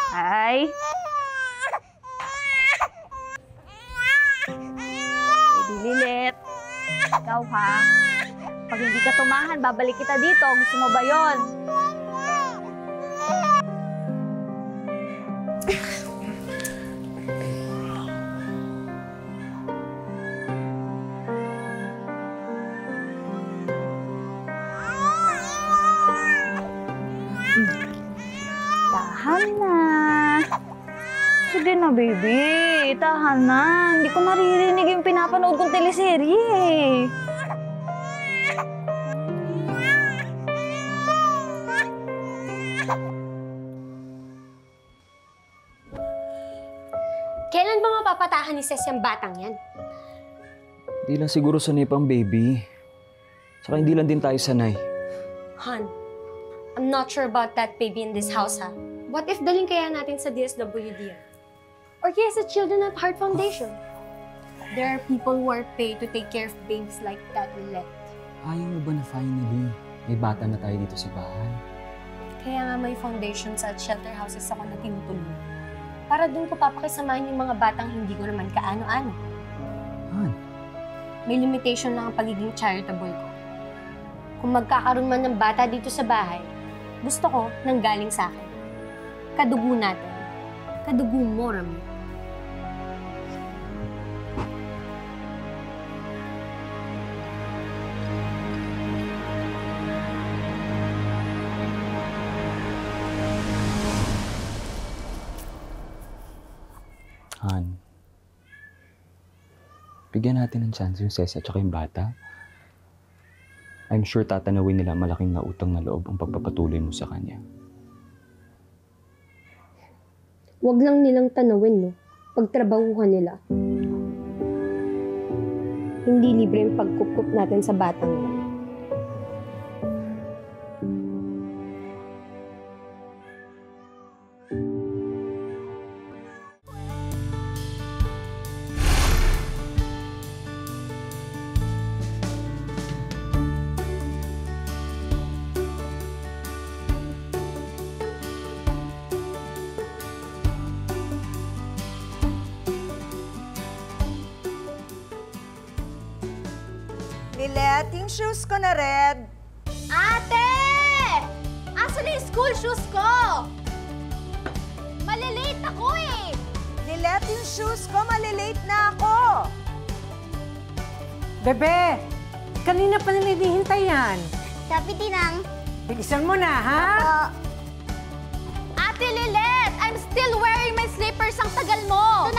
Ay. Baby Lilit. Ikaw ha. Pag hindi ka tumahan, babalik kita dito. Gusto mo ba yun? Tahan na. Sige na, baby. Tahan na. Hindi ko maririnig yung pinapanood kong teleserye. Kailan ba mapapatahan ni Ces yung batang yan? Hindi lang siguro sanay pang baby. Saka hindi lang din tayo sanay. Han, I'm not sure about that baby in this house, ha? What if daling kaya natin sa DSWD? Or kaya sa Children at Heart Foundation? There are people who are paid to take care of babies like that, Lilette. Ayaw mo ba na finally may bata na tayo dito sa bahay? Kaya nga may foundations at shelter houses ako na tinutulungan. Para doon ko papakisamahan yung mga batang hindi ko naman kaano-ano. Han? May limitation lang ang pagiging charitable ko. Kung magkakaroon man ng bata dito sa bahay, gusto ko nang galing sa akin. Kadugo natin. Kadugo mo, Rami. Han, bigyan natin ng chance yung Ces at saka yung bata. I'm sure tatanawin nila malaking nautang na loob ang pagpapatuloy mo sa kanya. Huwag lang nilang tanawin, no? Pagtrabahuhan nila. Hindi libre yung pagkukup natin sa batang yan. Lilette, yung shoes ko na red. Ate! Asan na yung school shoes ko? Malilate ako eh! Lilette, yung shoes ko, malilate na ako. Bebe, kanina pa nila hinihintay yan. Sabi Tinang. Bilisan mo na, ha? Ate Lilette, I'm still wearing my slippers. Ang tagal mo. Doon